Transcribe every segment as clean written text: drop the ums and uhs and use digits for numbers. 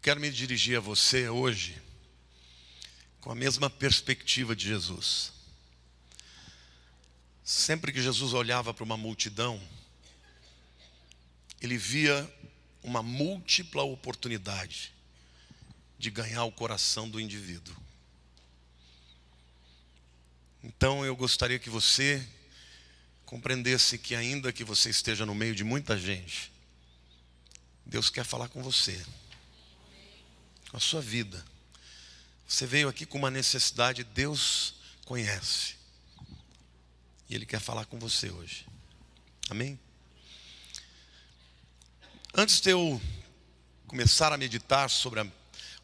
Eu quero me dirigir a você hoje com a mesma perspectiva de Jesus. Sempre que Jesus olhava para uma multidão, ele via uma múltipla oportunidade de ganhar o coração do indivíduo. Então eu gostaria que você compreendesse que ainda que você esteja no meio de muita gente, Deus quer falar com você, com a sua vida. Você veio aqui com uma necessidade, Deus conhece. E Ele quer falar com você hoje. Amém? Antes de eu começar a meditar sobre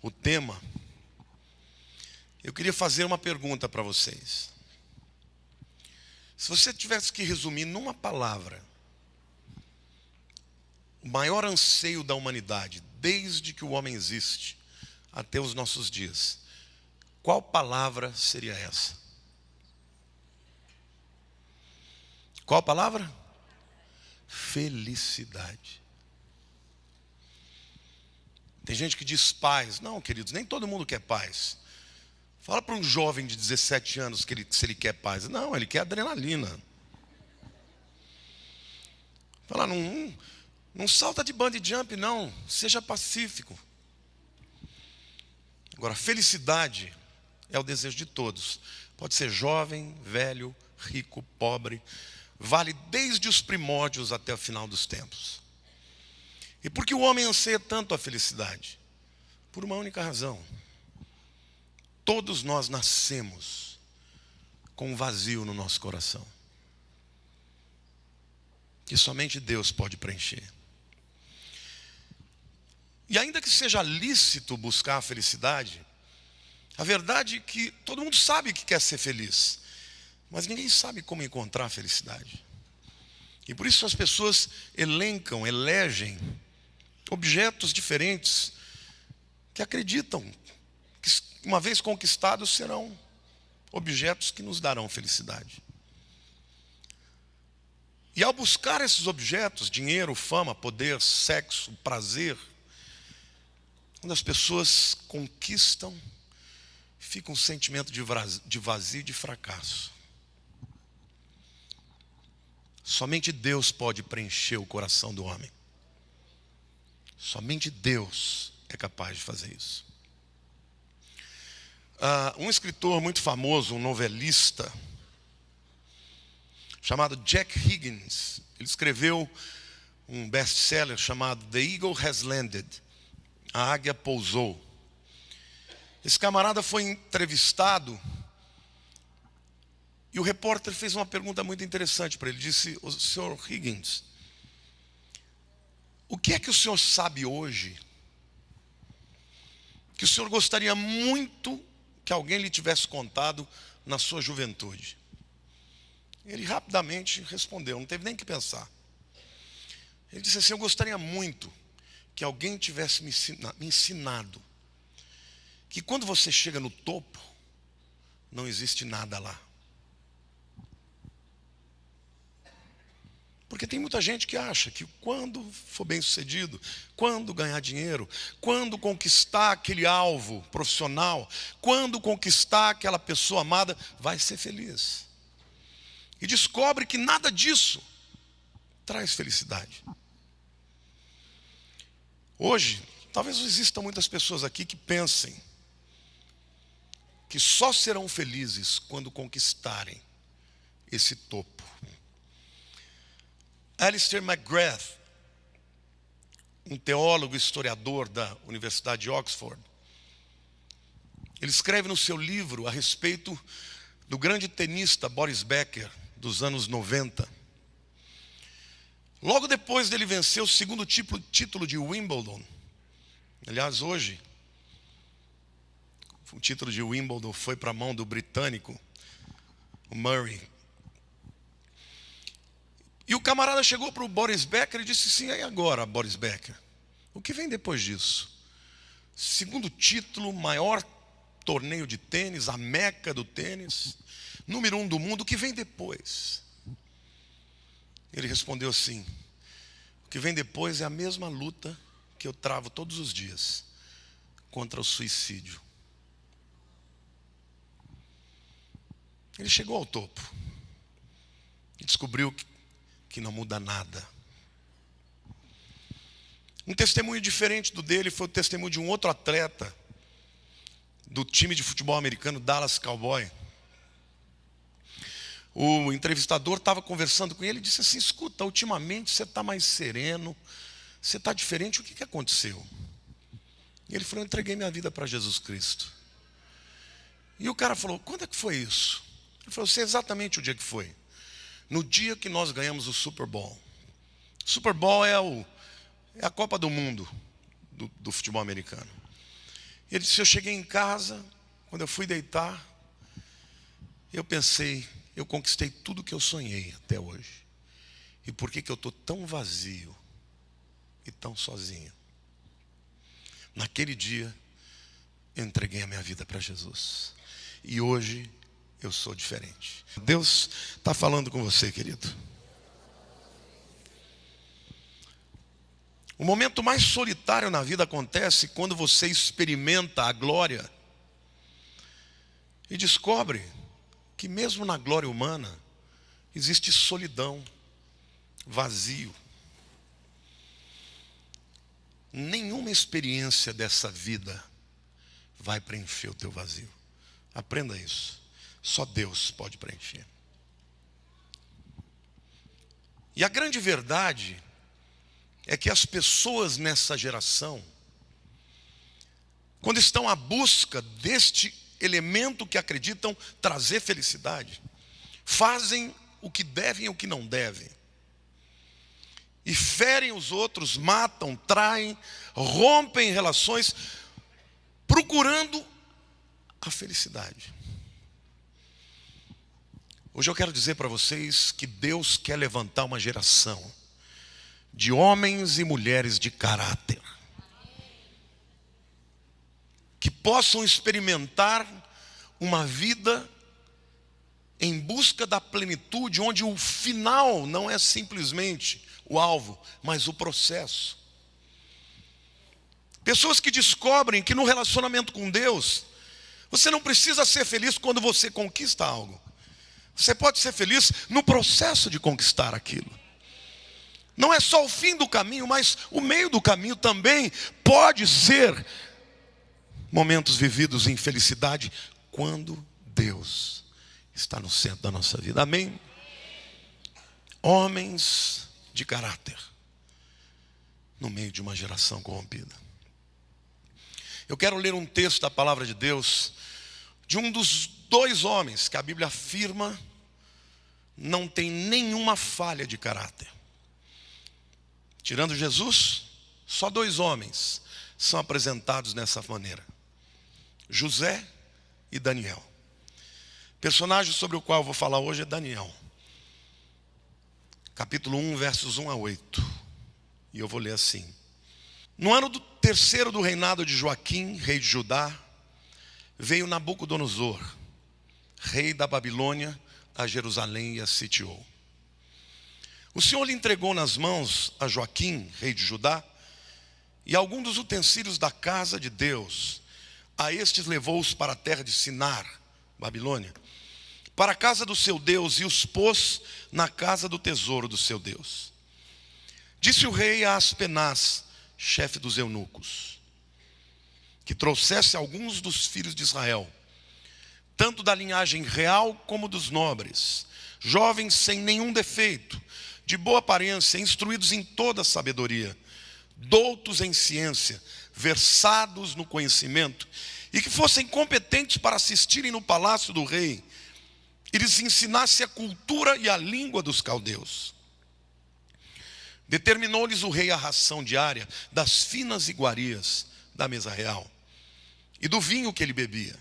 o tema, eu queria fazer uma pergunta para vocês. Se você tivesse que resumir numa palavra, o maior anseio da humanidade, desde que o homem existe até os nossos dias, qual palavra seria essa? Qual palavra? Felicidade. Tem gente que diz paz. Não, queridos, nem todo mundo quer paz. Fala para um jovem de 17 anos se ele quer paz. Não, ele quer adrenalina. Fala, não salta de bungee jump, não. Seja pacífico. Agora, felicidade é o desejo de todos. Pode ser jovem, velho, rico, pobre. Vale desde os primórdios até o final dos tempos. E por que o homem anseia tanto a felicidade? Por uma única razão. Todos nós nascemos com um vazio no nosso coração, que somente Deus pode preencher. E ainda que seja lícito buscar a felicidade, a verdade é que todo mundo sabe que quer ser feliz, mas ninguém sabe como encontrar a felicidade. E por isso as pessoas elegem objetos diferentes que acreditam que, uma vez conquistados, serão objetos que nos darão felicidade. E ao buscar esses objetos, dinheiro, fama, poder, sexo, prazer, quando as pessoas conquistam, fica um sentimento de vazio e de fracasso. Somente Deus pode preencher o coração do homem. Somente Deus é capaz de fazer isso. Um escritor muito famoso, um novelista, chamado Jack Higgins, ele escreveu um best-seller chamado The Eagle Has Landed, A Águia Pousou. Esse camarada foi entrevistado e o repórter fez uma pergunta muito interessante para ele. Disse: o senhor Higgins, o que é que o senhor sabe hoje que o senhor gostaria muito que alguém lhe tivesse contado na sua juventude? Ele rapidamente respondeu, não teve nem que pensar. Ele disse assim: eu gostaria muito que alguém tivesse me ensinado que quando você chega no topo, não existe nada lá. Porque tem muita gente que acha que quando for bem sucedido, quando ganhar dinheiro, quando conquistar aquele alvo profissional, quando conquistar aquela pessoa amada, vai ser feliz. E descobre que nada disso traz felicidade. Hoje, talvez existam muitas pessoas aqui que pensem que só serão felizes quando conquistarem esse topo. Alistair McGrath, um teólogo e historiador da Universidade de Oxford, ele escreve no seu livro a respeito do grande tenista Boris Becker, dos anos 90. Logo depois dele vencer o segundo título de Wimbledon, aliás, hoje, o título de Wimbledon foi para a mão do britânico, o Murray. E o camarada chegou para o Boris Becker e disse assim: e agora, Boris Becker, o que vem depois disso? Segundo título, maior torneio de tênis, a meca do tênis, número 1 do mundo, o que vem depois? Ele respondeu assim: o que vem depois é a mesma luta que eu travo todos os dias, contra o suicídio. Ele chegou ao topo e descobriu que não muda nada. Um testemunho diferente do dele foi o testemunho de um outro atleta do time de futebol americano Dallas Cowboy. O entrevistador estava conversando com ele e disse assim: escuta, ultimamente você está mais sereno, você está diferente, o que aconteceu? E ele falou: eu entreguei minha vida para Jesus Cristo. E o cara falou: quando é que foi isso? Ele falou: sei exatamente o dia que foi. No dia que nós ganhamos o Super Bowl. O Super Bowl é a Copa do Mundo do futebol americano. Ele disse: eu cheguei em casa, quando eu fui deitar, eu pensei, eu conquistei tudo que eu sonhei até hoje. E por que eu estou tão vazio e tão sozinho? Naquele dia, eu entreguei a minha vida para Jesus. E hoje, eu sou diferente. Deus está falando com você, querido. O momento mais solitário na vida acontece quando você experimenta a glória e descobre que mesmo na glória humana existe solidão, vazio. Nenhuma experiência dessa vida vai preencher o teu vazio. Aprenda isso. Só Deus pode preencher. E a grande verdade é que as pessoas nessa geração, quando estão à busca deste elemento que acreditam trazer felicidade, fazem o que devem e o que não devem. E ferem os outros, matam, traem, rompem relações, procurando a felicidade. Hoje eu quero dizer para vocês que Deus quer levantar uma geração de homens e mulheres de caráter, que possam experimentar uma vida em busca da plenitude, onde o final não é simplesmente o alvo, mas o processo. Pessoas que descobrem que no relacionamento com Deus, você não precisa ser feliz quando você conquista algo. Você pode ser feliz no processo de conquistar aquilo. Não é só o fim do caminho, mas o meio do caminho também pode ser momentos vividos em felicidade quando Deus está no centro da nossa vida. Amém? Homens de caráter no meio de uma geração corrompida. Eu quero ler um texto da palavra de Deus de um dos dois homens que a Bíblia afirma não tem nenhuma falha de caráter. Tirando Jesus, só dois homens são apresentados dessa maneira: José e Daniel. O personagem sobre o qual eu vou falar hoje é Daniel. Capítulo 1, versos 1 a 8. E eu vou ler assim: no ano terceiro do reinado de Joaquim, rei de Judá, veio Nabucodonosor, rei da Babilônia, a Jerusalém e a sitiou. O Senhor lhe entregou nas mãos a Joaquim, rei de Judá, e alguns dos utensílios da casa de Deus. A estes levou-os para a terra de Sinar, Babilônia, para a casa do seu Deus, e os pôs na casa do tesouro do seu Deus. Disse o rei a Aspenaz, chefe dos eunucos, que trouxesse alguns dos filhos de Israel, tanto da linhagem real como dos nobres, jovens sem nenhum defeito, de boa aparência, instruídos em toda sabedoria, doutos em ciência, versados no conhecimento, e que fossem competentes para assistirem no palácio do rei, e lhes ensinasse a cultura e a língua dos caldeus. Determinou-lhes o rei a ração diária das finas iguarias da mesa real e do vinho que ele bebia,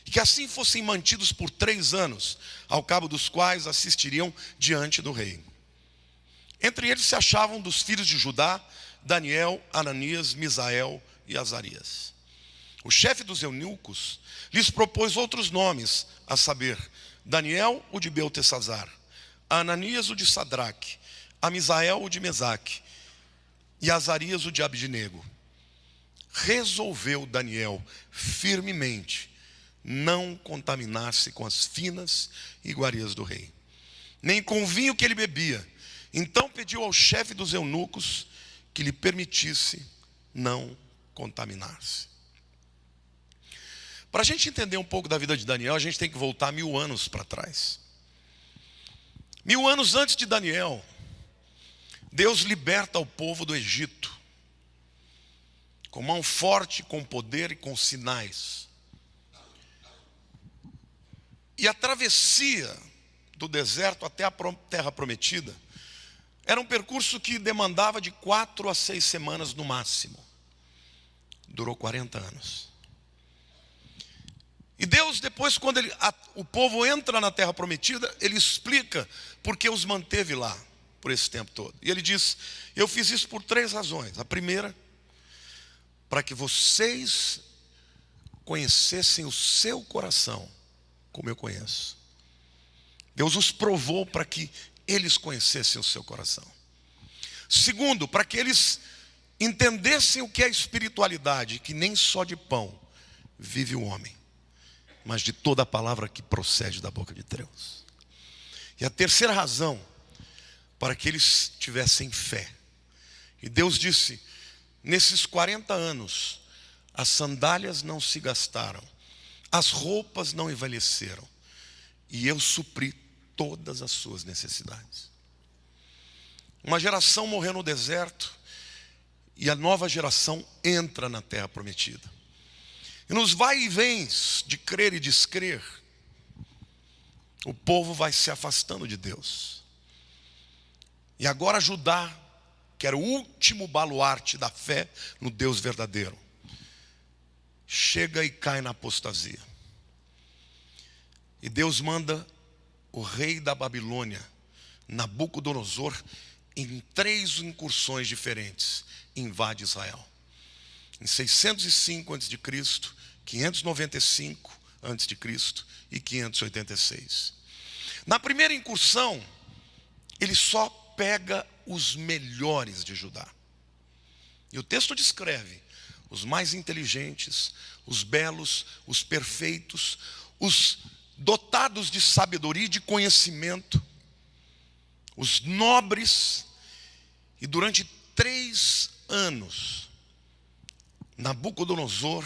e que assim fossem mantidos por 3 anos, ao cabo dos quais assistiriam diante do rei. Entre eles se achavam dos filhos de Judá, Daniel, Ananias, Misael e Azarias. O chefe dos eunucos lhes propôs outros nomes, a saber, Daniel, o de Beltesazar, Ananias, o de Sadraque, a Misael, o de Mesaque, e Azarias, o de Abidnego. resolveu Daniel firmemente não contaminar-se com as finas iguarias do rei, nem com o vinho que ele bebia. Então pediu ao chefe dos eunucos que lhe permitisse não contaminar-se. Para a gente entender um pouco da vida de Daniel, a gente tem que voltar 1000 anos para trás. 1000 anos antes de Daniel, Deus liberta o povo do Egito, com mão forte, com poder e com sinais. E a travessia do deserto até a terra prometida era um percurso que demandava de 4 a 6 semanas no máximo. Durou 40 anos. E Deus, depois, quando o povo entra na terra prometida, ele explica por que os manteve lá por esse tempo todo. E ele diz: eu fiz isso por 3 razões. A primeira, para que vocês conhecessem o seu coração, como eu conheço. Deus os provou para que eles conhecessem o seu coração. Segundo, para que eles entendessem o que é espiritualidade, que nem só de pão vive o homem, mas de toda a palavra que procede da boca de Deus. E a terceira razão, para que eles tivessem fé. E Deus disse: nesses 40 anos, as sandálias não se gastaram, as roupas não envelheceram, e eu supri todas as suas necessidades. Uma geração morreu no deserto, e a nova geração entra na terra prometida. E nos vai e vens de crer e descrer, o povo vai se afastando de Deus. E agora Judá, que era o último baluarte da fé no Deus verdadeiro, chega e cai na apostasia. E Deus manda o rei da Babilônia, Nabucodonosor, em 3 incursões diferentes, invade Israel. Em 605 a.C., 595 a.C. e 586. Na primeira incursão, ele só pega os melhores de Judá. E o texto descreve os mais inteligentes, os belos, os perfeitos, os dotados de sabedoria e de conhecimento, os nobres. E durante 3 anos, Nabucodonosor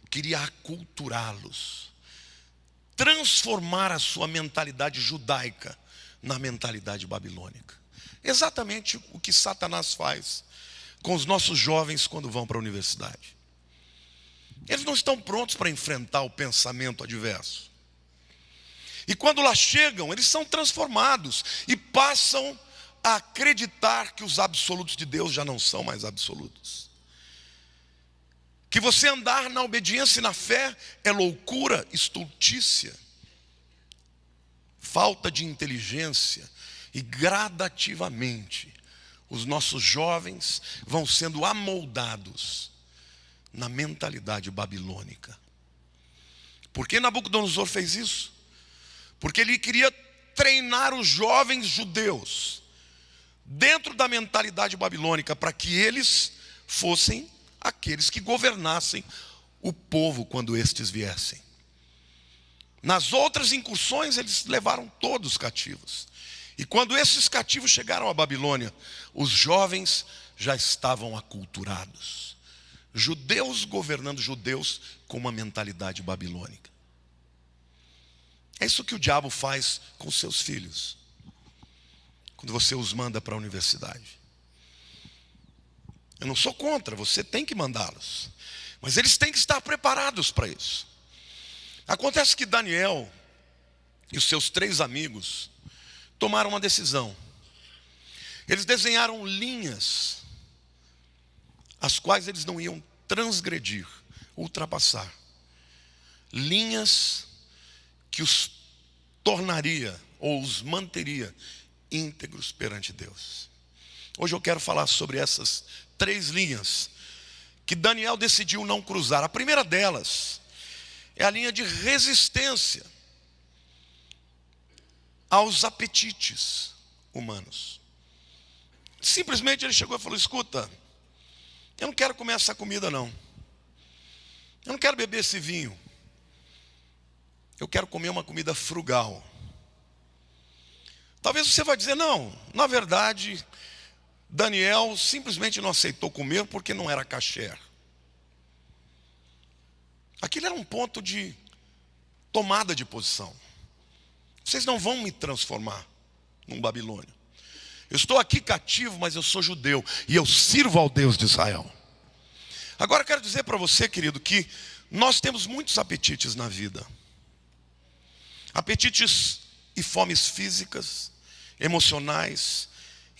queria aculturá-los, transformar a sua mentalidade judaica na mentalidade babilônica. Exatamente o que Satanás faz com os nossos jovens quando vão para a universidade. Eles não estão prontos para enfrentar o pensamento adverso. E quando lá chegam, eles são transformados e passam a acreditar que os absolutos de Deus já não são mais absolutos. Que você andar na obediência e na fé é loucura, estultícia, falta de inteligência. E gradativamente os nossos jovens vão sendo amoldados na mentalidade babilônica. Por que Nabucodonosor fez isso? Porque ele queria treinar os jovens judeus dentro da mentalidade babilônica, para que eles fossem aqueles que governassem o povo quando estes viessem. Nas outras incursões, eles levaram todos cativos. E quando esses cativos chegaram à Babilônia, os jovens já estavam aculturados. Judeus governando judeus com uma mentalidade babilônica. É isso que o diabo faz com seus filhos, quando você os manda para a universidade. Eu não sou contra, você tem que mandá-los, mas eles têm que estar preparados para isso. Acontece que Daniel e os seus 3 amigos tomaram uma decisão. Eles desenharam linhas, as quais eles não iam transgredir, ultrapassar. Linhas que os tornaria ou os manteria íntegros perante Deus. Hoje eu quero falar sobre essas 3 linhas que Daniel decidiu não cruzar. A primeira delas é a linha de resistência aos apetites humanos. Simplesmente ele chegou e falou: escuta, eu não quero comer essa comida não. Eu não quero beber esse vinho. Eu quero comer uma comida frugal. Talvez você vai dizer, não, na verdade, Daniel simplesmente não aceitou comer porque não era kasher. Aquilo era um ponto de tomada de posição. Vocês não vão me transformar num babilônio. Eu estou aqui cativo, mas eu sou judeu e eu sirvo ao Deus de Israel. Agora eu quero dizer para você, querido, que nós temos muitos apetites na vida. Apetites e fomes físicas, emocionais,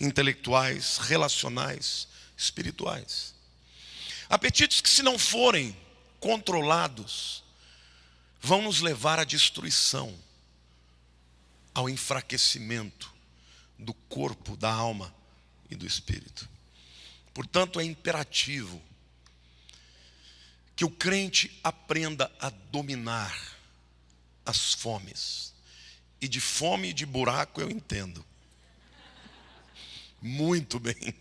intelectuais, relacionais, espirituais. Apetites que, se não forem controlados, vão nos levar à destruição, ao enfraquecimento do corpo, da alma e do espírito. Portanto, é imperativo que o crente aprenda a dominar as fomes. E de fome e de buraco eu entendo muito bem.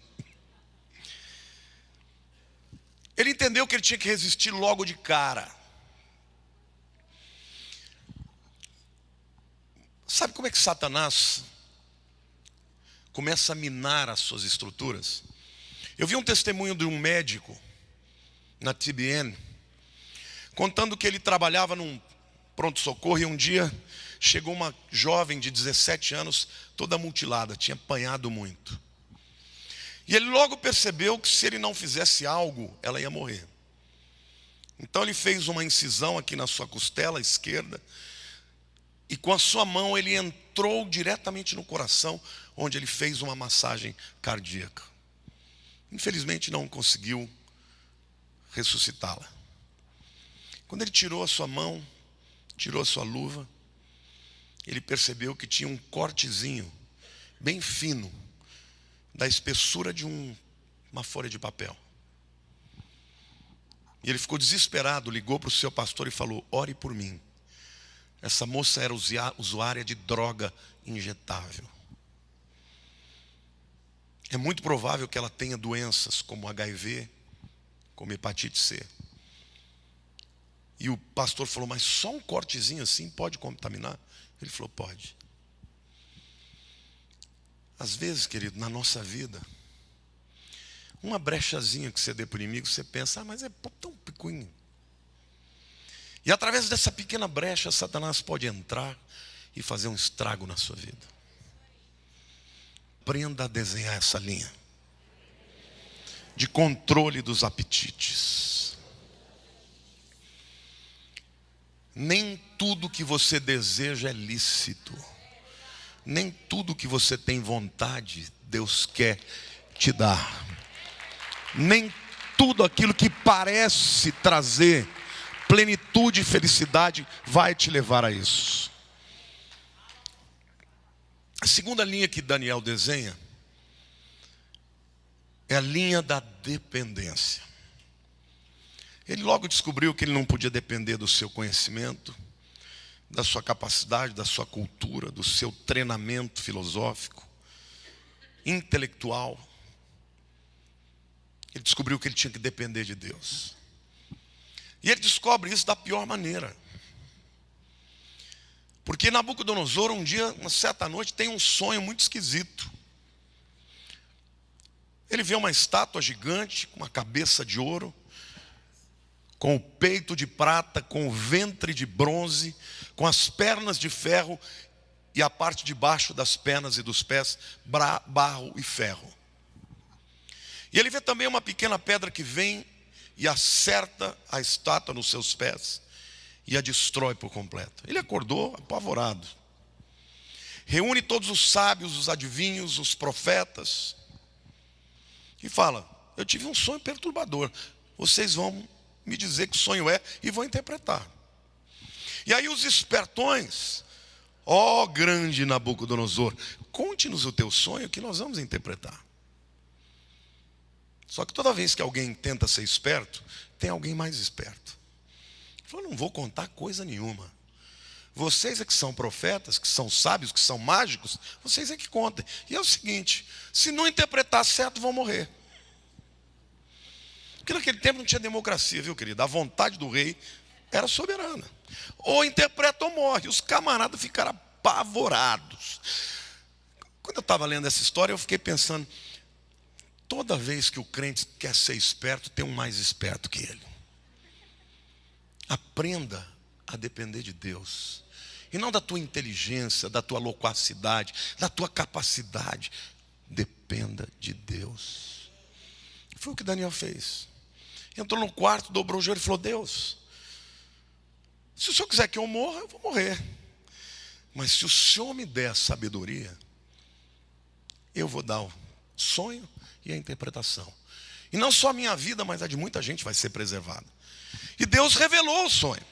Ele entendeu que ele tinha que resistir logo de cara. Sabe como é que Satanás começa a minar as suas estruturas? Eu vi um testemunho de um médico na TBN, contando que ele trabalhava num pronto-socorro e um dia chegou uma jovem de 17 anos, toda mutilada, tinha apanhado muito. E ele logo percebeu que se ele não fizesse algo, ela ia morrer. Então ele fez uma incisão aqui na sua costela esquerda, e com a sua mão ele entrou diretamente no coração, onde ele fez uma massagem cardíaca. Infelizmente não conseguiu ressuscitá-la. Quando ele tirou a sua mão, tirou a sua luva, ele percebeu que tinha um cortezinho bem fino, da espessura de uma folha de papel. E ele ficou desesperado, ligou para o seu pastor e falou: ore por mim. Essa moça era usuária de droga injetável. É muito provável que ela tenha doenças como HIV, como hepatite C. E o pastor falou: mas só um cortezinho assim pode contaminar? Ele falou: pode. Às vezes, querido, na nossa vida, uma brechazinha que você dê para o inimigo, você pensa: mas é tão pequeno. E através dessa pequena brecha, Satanás pode entrar e fazer um estrago na sua vida. Aprenda a desenhar essa linha de controle dos apetites. Nem tudo que você deseja é lícito. Nem tudo que você tem vontade, Deus quer te dar. Nem tudo aquilo que parece trazer plenitude e felicidade vai te levar a isso. A segunda linha que Daniel desenha é a linha da dependência. Ele logo descobriu que ele não podia depender do seu conhecimento, da sua capacidade, da sua cultura, do seu treinamento filosófico, intelectual. Ele descobriu que ele tinha que depender de Deus. E ele descobre isso da pior maneira. Porque Nabucodonosor, um dia, uma certa noite, tem um sonho muito esquisito. Ele vê uma estátua gigante, com uma cabeça de ouro, com o peito de prata, com o ventre de bronze, com as pernas de ferro e a parte de baixo das pernas e dos pés, barro e ferro. E ele vê também uma pequena pedra que vem e acerta a estátua nos seus pés e a destrói por completo. Ele acordou apavorado. Reúne todos os sábios, os adivinhos, os profetas e fala: eu tive um sonho perturbador. Vocês vão me dizer que sonho é e vão interpretar. E aí os espertões: ó grande Nabucodonosor, conte-nos o teu sonho que nós vamos interpretar. Só que toda vez que alguém tenta ser esperto, tem alguém mais esperto. Ele falou: não vou contar coisa nenhuma. Vocês é que são profetas, que são sábios, que são mágicos, vocês é que contem. E é o seguinte: se não interpretar certo, vão morrer. Porque naquele tempo não tinha democracia, viu, querido? A vontade do rei era soberana. Ou interpreta ou morre. Os camaradas ficaram apavorados. Quando eu estava lendo essa história, eu fiquei pensando, toda vez que o crente quer ser esperto, tem um mais esperto que ele. Aprenda a depender de Deus. E não da tua inteligência, da tua loquacidade, da tua capacidade. Dependa de Deus. Foi o que Daniel fez. Entrou no quarto, dobrou o joelho e falou: Deus, se o Senhor quiser que eu morra, eu vou morrer. Mas se o Senhor me der a sabedoria, eu vou dar o sonho e a interpretação. E não só a minha vida, mas a de muita gente vai ser preservada. E Deus revelou o sonho.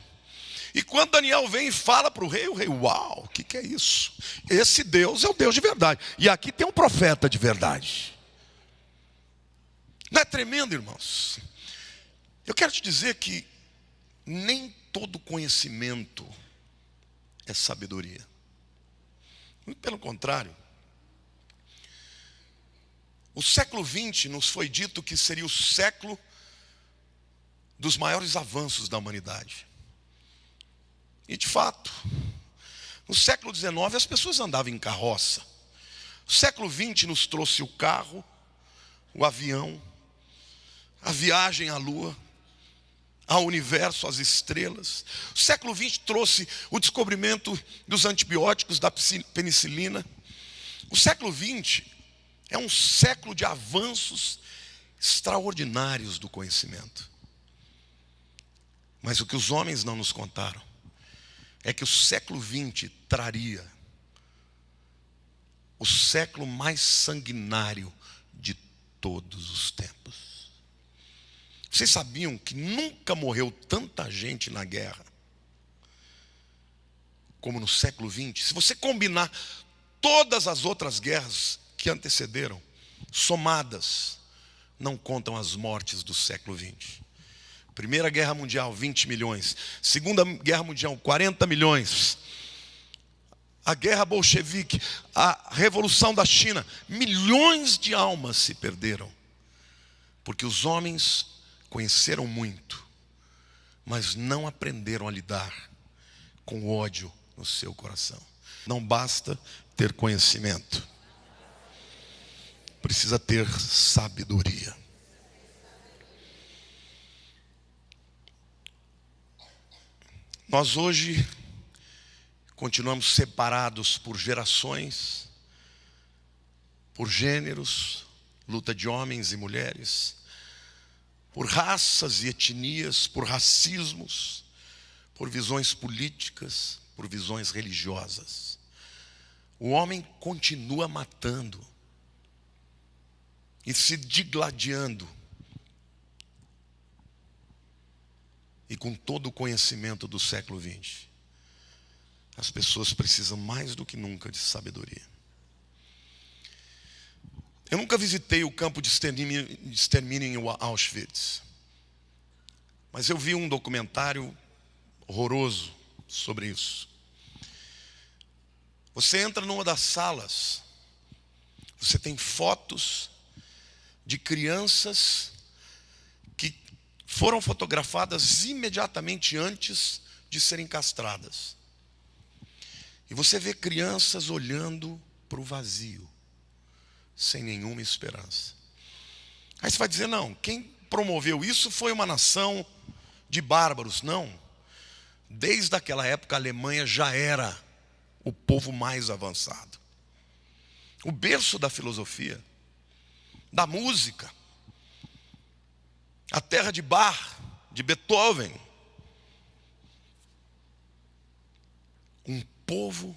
E quando Daniel vem e fala para o rei, uau, o que é isso? Esse Deus é o Deus de verdade. E aqui tem um profeta de verdade. Não é tremendo, irmãos? Eu quero te dizer que nem todo conhecimento é sabedoria. Muito pelo contrário. O século XX nos foi dito que seria o século dos maiores avanços da humanidade. E de fato, no século XIX as pessoas andavam em carroça. O século XX nos trouxe o carro, o avião, a viagem à lua, ao universo, às estrelas. O século XX trouxe o descobrimento dos antibióticos, da penicilina. O século XX é um século de avanços extraordinários do conhecimento. Mas o que os homens não nos contaram é que o século XX traria o século mais sanguinário de todos os tempos. Vocês sabiam que nunca morreu tanta gente na guerra como no século XX? Se você combinar todas as outras guerras que antecederam, somadas, não contam as mortes do século XX. Primeira Guerra Mundial, 20 milhões. Segunda Guerra Mundial, 40 milhões. A Guerra Bolchevique, a Revolução da China, milhões de almas se perderam. Porque os homens conheceram muito, mas não aprenderam a lidar com o ódio no seu coração. Não basta ter conhecimento. Precisa ter sabedoria. Nós hoje continuamos separados por gerações, por gêneros, luta de homens e mulheres, por raças e etnias, por racismos, por visões políticas, por visões religiosas. O homem continua matando e se digladiando. E com todo o conhecimento do século XX, as pessoas precisam mais do que nunca de sabedoria. Eu nunca visitei o campo de extermínio em Auschwitz, mas eu vi um documentário horroroso sobre isso. Você entra numa das salas, você tem fotos de crianças que foram fotografadas imediatamente antes de serem castradas. E você vê crianças olhando para o vazio, sem nenhuma esperança. Aí você vai dizer, não, quem promoveu isso foi uma nação de bárbaros. Não. Desde aquela época a Alemanha já era o povo mais avançado. O berço da filosofia, da música, a terra de Bach, de Beethoven. Um povo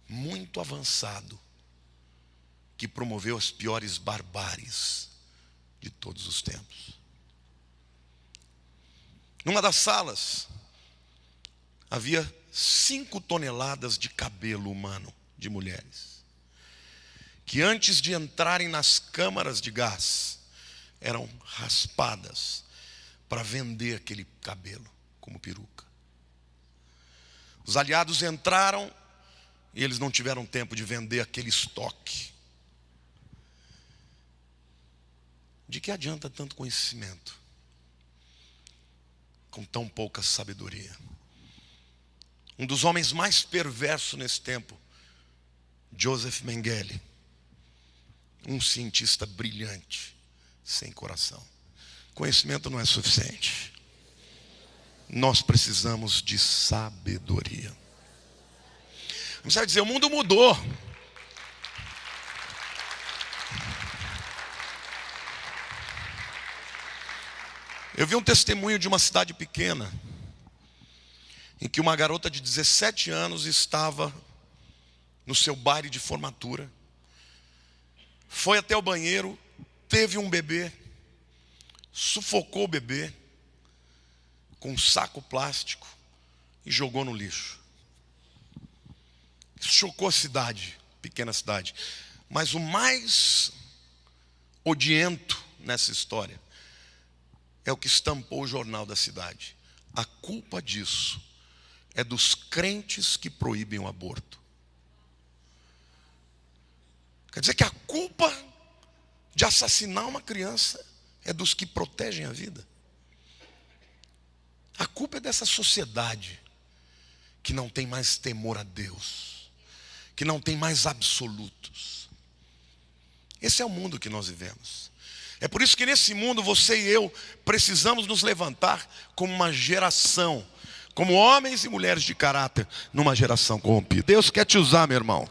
muito avançado que promoveu as piores barbáries de todos os tempos. Numa das salas havia 5 toneladas de cabelo humano de mulheres, que antes de entrarem nas câmaras de gás eram raspadas para vender aquele cabelo como peruca. Os aliados entraram e eles não tiveram tempo de vender aquele estoque. de que adianta tanto conhecimento com tão pouca sabedoria? Um dos homens mais perversos nesse tempo, Joseph Mengele, um cientista brilhante, sem coração. Conhecimento não é suficiente. Nós precisamos de sabedoria. Você vai dizer, o mundo mudou. Eu vi um testemunho de uma cidade pequena, em que uma garota de 17 anos estava no seu baile de formatura, foi até o banheiro, teve um bebê, sufocou o bebê com um saco plástico e jogou no lixo. Isso chocou a cidade, pequena cidade. Mas o mais odiento nessa história é o que estampou o jornal da cidade. A culpa disso é dos crentes que proíbem o aborto. Quer dizer que a culpa de assassinar uma criança é dos que protegem a vida. A culpa é dessa sociedade que não tem mais temor a Deus, que não tem mais absolutos. Esse é o mundo que nós vivemos. É por isso que nesse mundo você e eu precisamos nos levantar como uma geração, como homens e mulheres de caráter numa geração corrompida. Deus quer te usar, meu irmão.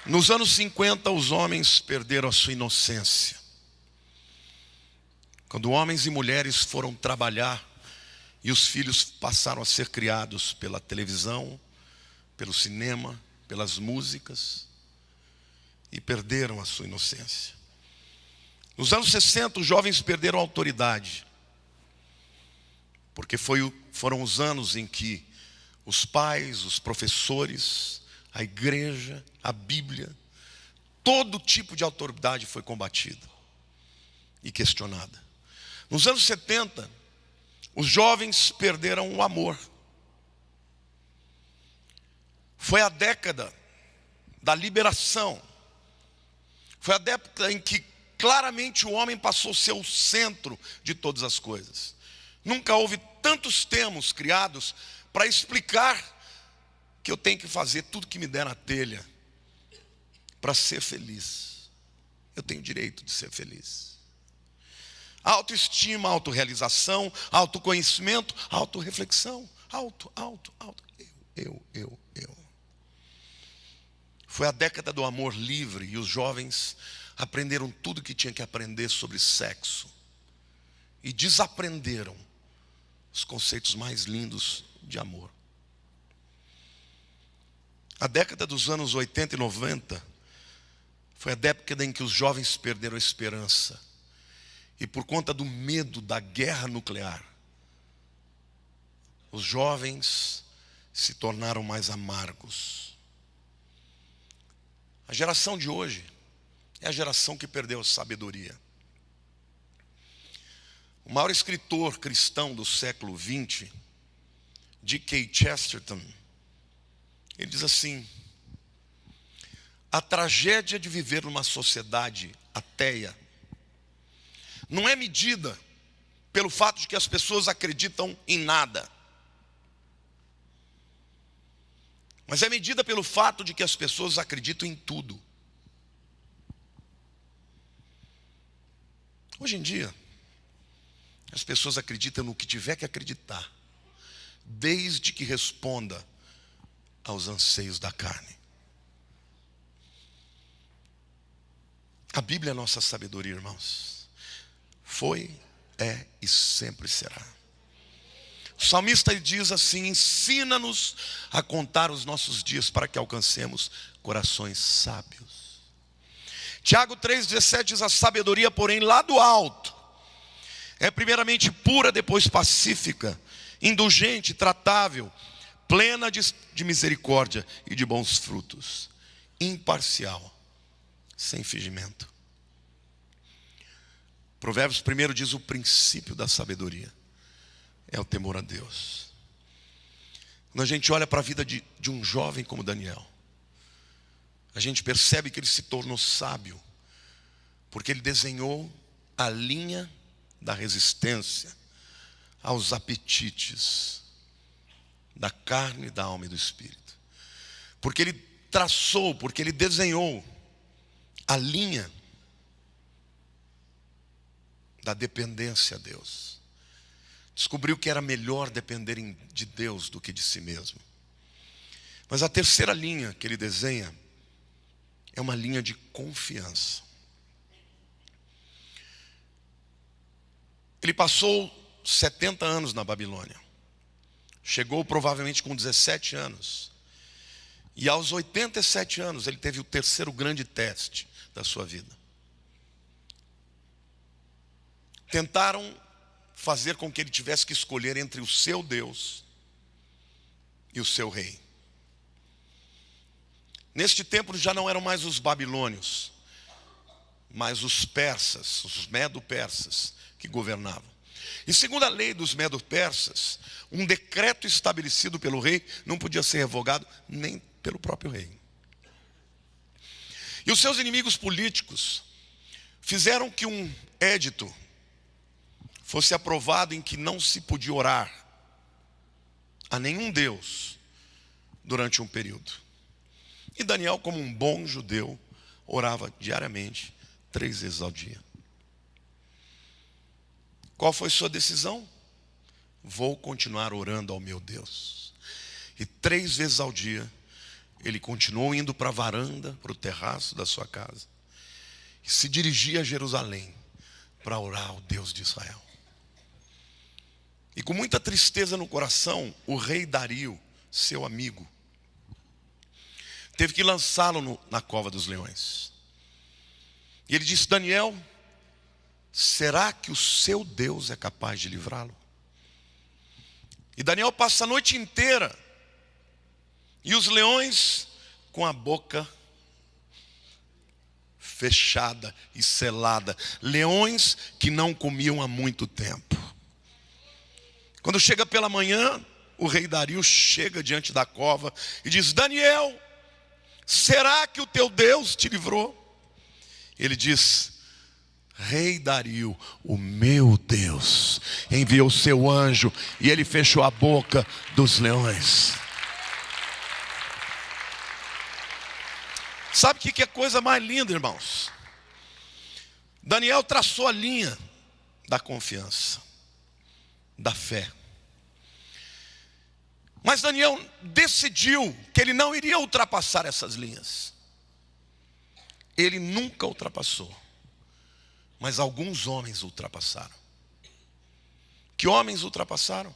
Nos anos 50, os homens perderam a sua inocência. Quando homens e mulheres foram trabalhar e os filhos passaram a ser criados pela televisão, pelo cinema, pelas músicas, e perderam a sua inocência. Nos anos 60, os jovens perderam a autoridade, porque foram os anos em que os pais, os professores, a igreja, a Bíblia, todo tipo de autoridade foi combatida e questionada. Nos anos 70, os jovens perderam o amor. Foi a década da liberação. Foi a década em que claramente o homem passou a ser o centro de todas as coisas. Nunca houve tantos termos criados para explicar que eu tenho que fazer tudo que me der na telha para ser feliz. Eu tenho direito de ser feliz. Autoestima, autorrealização, autoconhecimento, autorreflexão. Eu. Foi a década do amor livre e os jovens aprenderam tudo que tinha que aprender sobre sexo e desaprenderam os conceitos mais lindos de amor. A década dos anos 80 e 90 foi a década em que os jovens perderam a esperança. E por conta do medo da guerra nuclear, os jovens se tornaram mais amargos. A geração de hoje é a geração que perdeu a sabedoria. O maior escritor cristão do século XX, G.K. Chesterton, ele diz assim: a tragédia de viver numa sociedade ateia não é medida pelo fato de que as pessoas acreditam em nada, mas é medida pelo fato de que as pessoas acreditam em tudo. Hoje em dia, as pessoas acreditam no que tiver que acreditar, desde que responda aos anseios da carne. A Bíblia é a nossa sabedoria, irmãos. Foi, é e sempre será. O salmista diz assim: ensina-nos a contar os nossos dias para que alcancemos corações sábios. Tiago 3,17 diz: a sabedoria, porém, lá do alto, é primeiramente pura, depois pacífica, indulgente, tratável, plena de misericórdia e de bons frutos, imparcial, sem fingimento. Provérbios 1 diz: o princípio da sabedoria é o temor a Deus. Quando a gente olha para a vida de um jovem como Daniel, a gente percebe que ele se tornou sábio, porque ele desenhou a linha da resistência aos apetites da carne, da alma e do espírito. Porque ele traçou, porque ele desenhou a linha da dependência a Deus. Descobriu que era melhor depender de Deus do que de si mesmo. Mas a terceira linha que ele desenha é uma linha de confiança. Ele passou 70 anos na Babilônia. Chegou provavelmente com 17 anos. E aos 87 anos ele teve o terceiro grande teste da sua vida. Tentaram fazer com que ele tivesse que escolher entre o seu Deus e o seu rei. Neste tempo já não eram mais os babilônios, mas os persas, os medo-persas que governavam. E segundo a lei dos medo-persas, um decreto estabelecido pelo rei não podia ser revogado nem pelo próprio rei. E os seus inimigos políticos fizeram que um édito fosse aprovado em que não se podia orar a nenhum Deus durante um período. E Daniel, como um bom judeu, orava diariamente 3 vezes ao dia. Qual foi sua decisão? Vou continuar orando ao meu Deus. E 3 vezes ao dia, ele continuou indo para a varanda, para o terraço da sua casa, e se dirigia a Jerusalém para orar ao Deus de Israel. E com muita tristeza no coração, o rei Dario, seu amigo, teve que lançá-lo na cova dos leões. E ele disse: Daniel, será que o seu Deus é capaz de livrá-lo? E Daniel passa a noite inteira, e os leões com a boca fechada e selada, leões que não comiam há muito tempo. Quando chega pela manhã, o rei Dario chega diante da cova e diz: Daniel, será que o teu Deus te livrou? Ele diz: Rei Dario, o meu Deus enviou o seu anjo e ele fechou a boca dos leões. Sabe o que é coisa mais linda, irmãos? Daniel traçou a linha da confiança, da fé. Mas Daniel decidiu que ele não iria ultrapassar essas linhas. Ele nunca ultrapassou. Mas alguns homens ultrapassaram. Que homens ultrapassaram?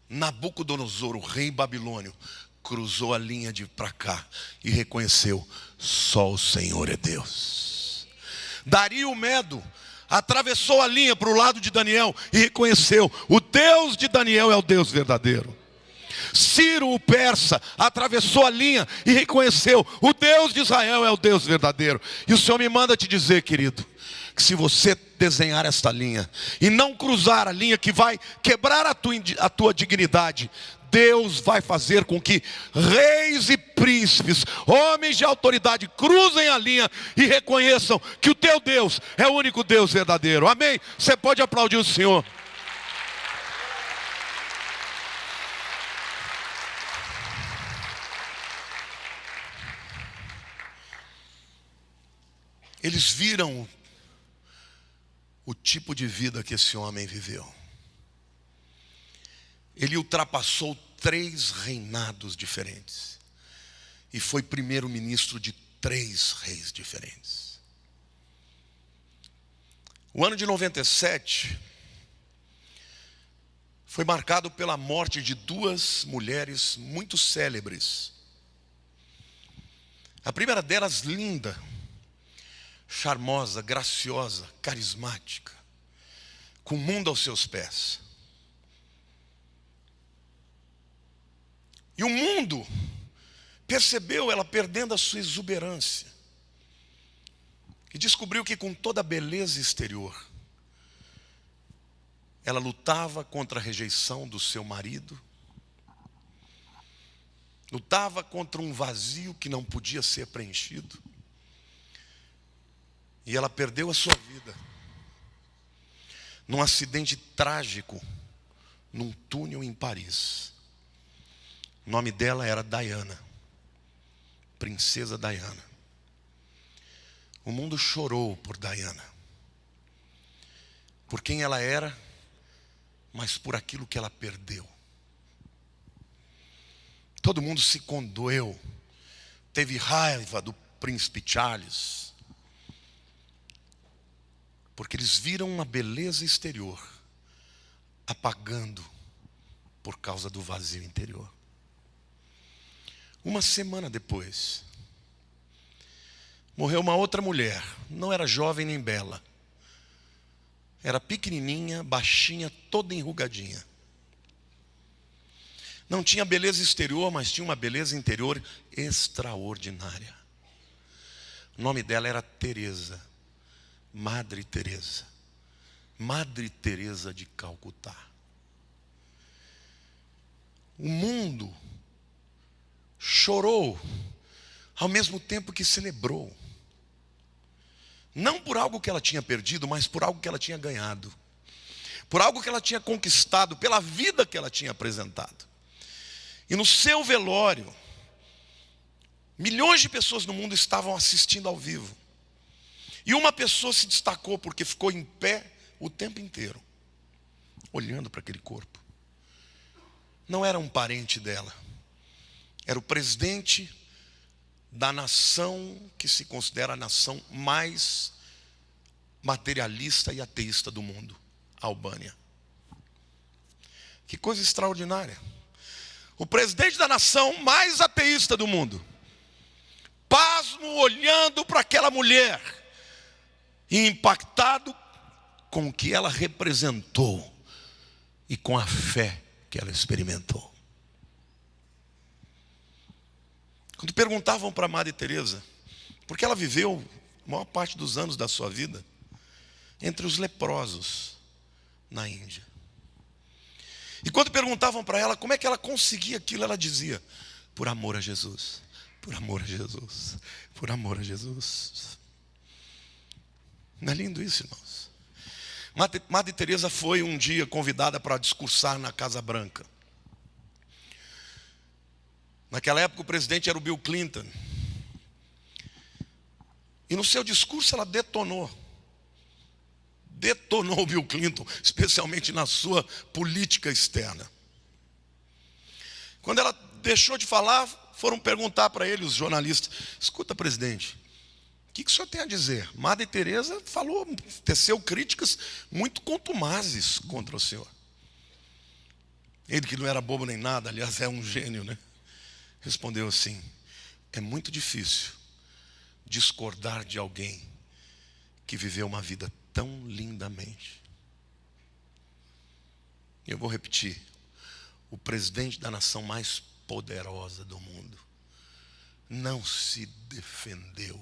Nabucodonosor, o rei babilônio, cruzou a linha de para cá e reconheceu: só o Senhor é Deus. Dario Medo atravessou a linha para o lado de Daniel e reconheceu: o Deus de Daniel é o Deus verdadeiro. Ciro o persa atravessou a linha e reconheceu: o Deus de Israel é o Deus verdadeiro. E o Senhor me manda te dizer, querido, que se você desenhar esta linha e não cruzar a linha que vai quebrar a tua dignidade, Deus vai fazer com que reis e príncipes, homens de autoridade, cruzem a linha e reconheçam que o teu Deus é o único Deus verdadeiro. Amém? Você pode aplaudir o Senhor. Eles viram o tipo de vida que esse homem viveu. Ele ultrapassou 3 reinados diferentes e foi primeiro-ministro de 3 reis diferentes. O ano de 97 foi marcado pela morte de 2 mulheres muito célebres. A primeira delas, linda, charmosa, graciosa, carismática, com o mundo aos seus pés. E o mundo percebeu ela perdendo a sua exuberância e descobriu que com toda a beleza exterior ela lutava contra a rejeição do seu marido, lutava contra um vazio que não podia ser preenchido. E ela perdeu a sua vida num acidente trágico, num túnel em Paris. O nome dela era Diana, Princesa Diana. O mundo chorou por Diana, por quem ela era, mas por aquilo que ela perdeu. Todo mundo se condoeu, teve raiva do príncipe Charles, porque eles viram uma beleza exterior apagando por causa do vazio interior. Uma semana depois, morreu uma outra mulher. Não era jovem nem bela. Era pequenininha, baixinha, toda enrugadinha. Não tinha beleza exterior, mas tinha uma beleza interior extraordinária. O nome dela era Teresa, Madre Teresa. Madre Teresa de Calcutá. O mundo chorou ao mesmo tempo que celebrou. Não por algo que ela tinha perdido, mas por algo que ela tinha ganhado. Por algo que ela tinha conquistado, pela vida que ela tinha apresentado. E no seu velório, milhões de pessoas no mundo estavam assistindo ao vivo. E uma pessoa se destacou porque ficou em pé o tempo inteiro, olhando para aquele corpo. Não era um parente dela. Era o presidente da nação que se considera a nação mais materialista e ateísta do mundo, a Albânia. Que coisa extraordinária. O presidente da nação mais ateísta do mundo, pasmo olhando para aquela mulher e impactado com o que ela representou e com a fé que ela experimentou. Quando perguntavam para a Madre Teresa, porque ela viveu a maior parte dos anos da sua vida entre os leprosos na Índia. E quando perguntavam para ela como é que ela conseguia aquilo, ela dizia: por amor a Jesus, por amor a Jesus, por amor a Jesus. Não é lindo isso, irmãos? Madre Teresa foi um dia convidada para discursar na Casa Branca. Naquela época o presidente era o Bill Clinton. E no seu discurso ela detonou o Bill Clinton, especialmente na sua política externa. Quando ela deixou de falar, foram perguntar para ele os jornalistas: escuta, presidente, o que o senhor tem a dizer? Madre Teresa teceu críticas muito contumazes contra o senhor. Ele, que não era bobo nem nada, aliás, é um gênio, né? Respondeu assim: é muito difícil discordar de alguém que viveu uma vida tão lindamente. Eu vou repetir: o presidente da nação mais poderosa do mundo não se defendeu.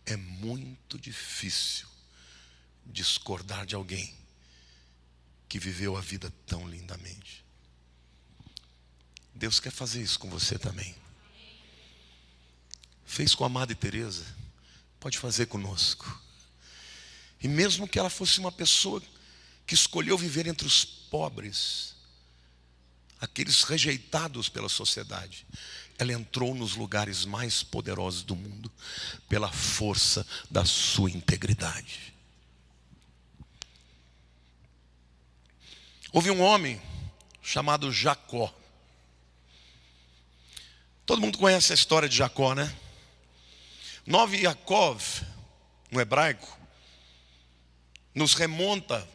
É muito difícil discordar de alguém que viveu a vida tão lindamente. Deus quer fazer isso com você também. Fez com a Madre Teresa, pode fazer conosco. E mesmo que ela fosse uma pessoa que escolheu viver entre os pobres, aqueles rejeitados pela sociedade, ela entrou nos lugares mais poderosos do mundo pela força da sua integridade. Houve um homem chamado Jacó. Todo mundo conhece a história de Jacó, né? Nome Yaakov, no hebraico, nos remonta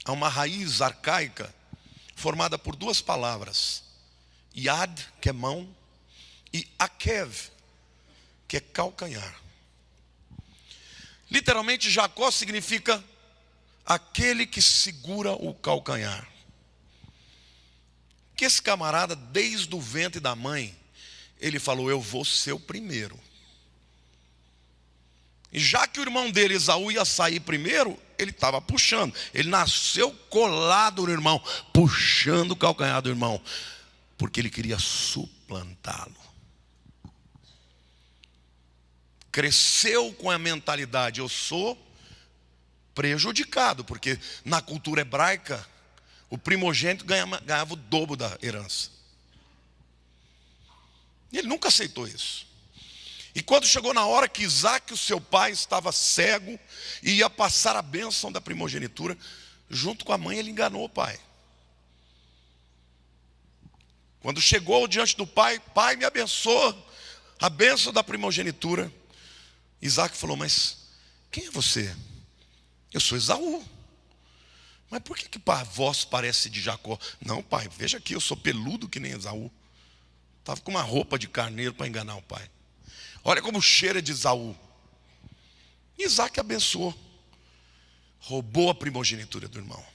a uma raiz arcaica formada por duas palavras: Yad, que é mão, e Akev, que é calcanhar. Literalmente, Jacó significa aquele que segura o calcanhar. Que esse camarada, desde o ventre da mãe, ele falou: eu vou ser o primeiro. E já que o irmão dele, Esaú, ia sair primeiro, ele estava puxando. Ele nasceu colado no irmão, puxando o calcanhar do irmão, porque ele queria suplantá-lo. Cresceu com a mentalidade, eu sou prejudicado, porque na cultura hebraica, o primogênito ganhava o dobro da herança. E ele nunca aceitou isso. E quando chegou na hora que Isaac, o seu pai, estava cego e ia passar a bênção da primogenitura, junto com a mãe ele enganou o pai. Quando chegou diante do pai, pai, me abençoa, a bênção da primogenitura. Isaac falou, mas quem é você? Eu sou Esaú. Mas por que a voz parece de Jacó? Não, pai, veja aqui, eu sou peludo que nem Esaú. Estava com uma roupa de carneiro para enganar o pai. Olha como cheira de Esaú. Isaac abençoou. Roubou a primogenitura do irmão.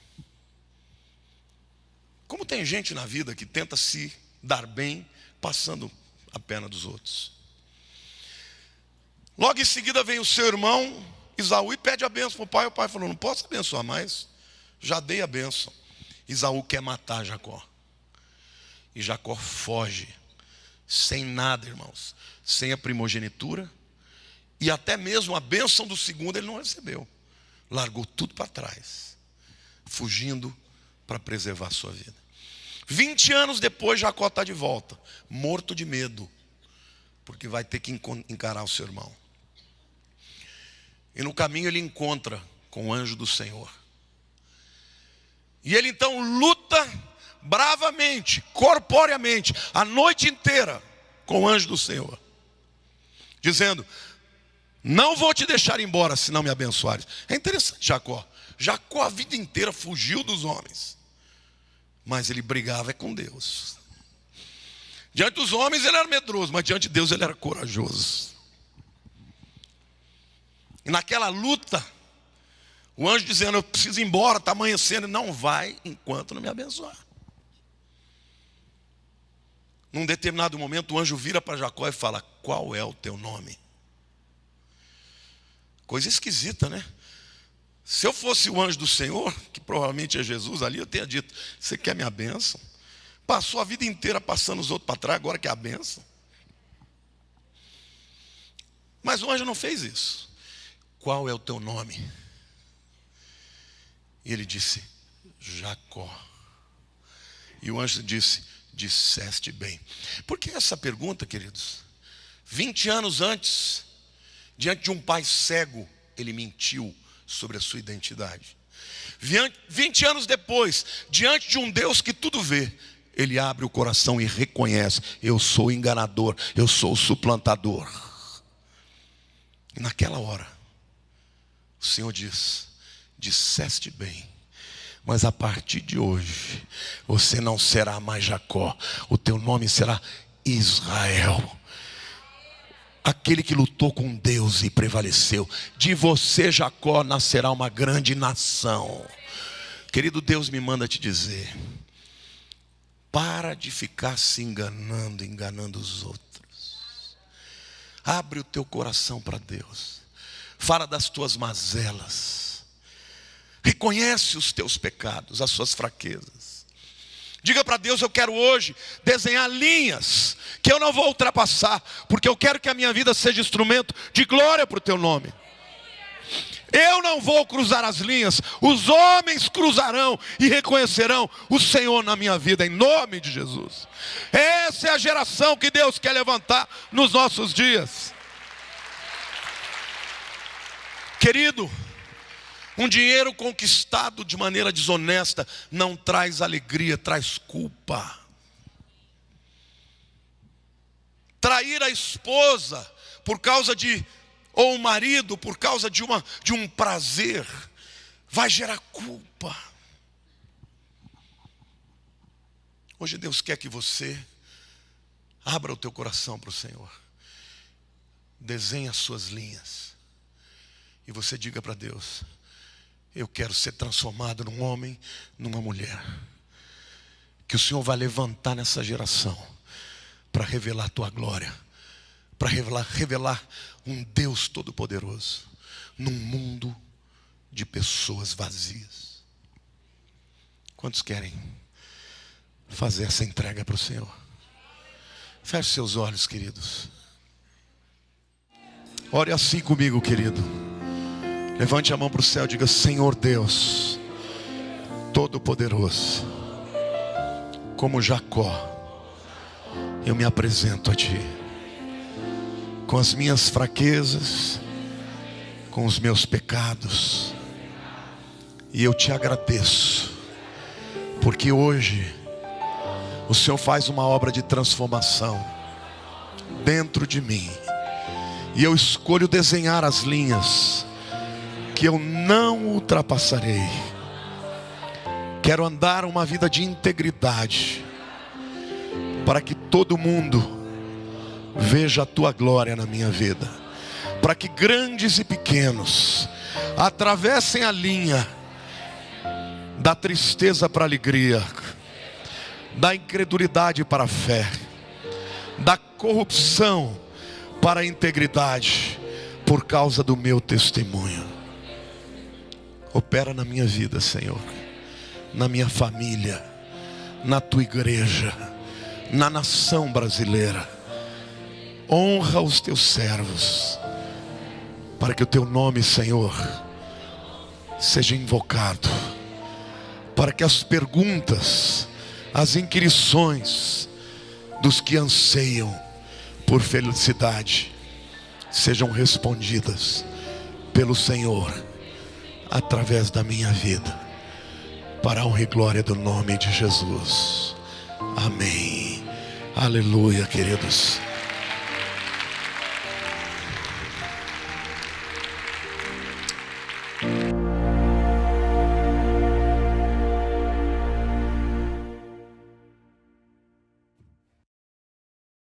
Como tem gente na vida que tenta se dar bem passando a pena dos outros. Logo em seguida vem o seu irmão Esaú e pede a bênção para o pai. O pai falou, não posso abençoar mais. Já dei a bênção. Esaú quer matar Jacó. E Jacó foge. Sem nada, irmãos. Sem a primogenitura. E até mesmo a bênção do segundo ele não recebeu. Largou tudo para trás. Fugindo para preservar a sua vida. 20 anos depois Jacó está de volta. Morto de medo. Porque vai ter que encarar o seu irmão. E no caminho ele encontra com o anjo do Senhor. E ele então luta bravamente, corporeamente, a noite inteira com o anjo do Senhor. Dizendo, não vou te deixar embora se não me abençoares. É interessante Jacó. Jacó a vida inteira fugiu dos homens. Mas ele brigava com Deus. Diante dos homens ele era medroso, mas diante de Deus ele era corajoso. E naquela luta, o anjo dizendo, eu preciso ir embora, está amanhecendo. Não vai enquanto não me abençoar. Num determinado momento o anjo vira para Jacó e fala, qual é o teu nome? Coisa esquisita, né? Se eu fosse o anjo do Senhor, que provavelmente é Jesus ali, eu teria dito, você quer minha bênção? Passou a vida inteira passando os outros para trás, agora quer a bênção. Mas o anjo não fez isso. Qual é o teu nome? E ele disse, Jacó. E o anjo disse, disseste bem. Por que essa pergunta, queridos? 20 anos antes, diante de um pai cego, ele mentiu sobre a sua identidade. 20 anos depois, diante de um Deus que tudo vê, ele abre o coração e reconhece, eu sou o enganador, eu sou o suplantador. E naquela hora, o Senhor diz, disseste bem, mas a partir de hoje, você não será mais Jacó, o teu nome será Israel. Aquele que lutou com Deus e prevaleceu. De você, Jacó, nascerá uma grande nação. Querido, Deus me manda te dizer, para de ficar se enganando os outros. Abre o teu coração para Deus. Fala das tuas mazelas. Reconhece os teus pecados, as suas fraquezas. Diga para Deus, eu quero hoje desenhar linhas que eu não vou ultrapassar, porque eu quero que a minha vida seja instrumento de glória para o teu nome. Eu não vou cruzar as linhas, os homens cruzarão e reconhecerão o Senhor na minha vida, em nome de Jesus. Essa é a geração que Deus quer levantar nos nossos dias. Querido, um dinheiro conquistado de maneira desonesta não traz alegria, traz culpa. Trair a esposa por causa de, ou o marido por causa de um prazer, vai gerar culpa. Hoje Deus quer que você abra o teu coração para o Senhor. Desenhe as suas linhas. E você diga para Deus, eu quero ser transformado num homem, numa mulher. Que o Senhor vai levantar nessa geração para revelar a tua glória. Para revelar um Deus todo-poderoso num mundo de pessoas vazias. Quantos querem fazer essa entrega para o Senhor? Feche seus olhos, queridos. Ore assim comigo, querido. Levante a mão para o céu e diga: Senhor Deus Todo-Poderoso, como Jacó, eu me apresento a Ti, com as minhas fraquezas, com os meus pecados, e eu Te agradeço, porque hoje o Senhor faz uma obra de transformação dentro de mim, e eu escolho desenhar as linhas que eu não ultrapassarei. Quero andar uma vida de integridade, para que todo mundo veja a Tua glória na minha vida, para que grandes e pequenos atravessem a linha da tristeza para a alegria, da incredulidade para a fé, da corrupção para a integridade, por causa do meu testemunho. Opera na minha vida, Senhor, na minha família, na Tua igreja, na nação brasileira. Honra os Teus servos, para que o Teu nome, Senhor, seja invocado, para que as perguntas, as inquirições dos que anseiam por felicidade sejam respondidas pelo Senhor, através da minha vida, para a honra e glória do nome de Jesus. Amém. Aleluia, queridos.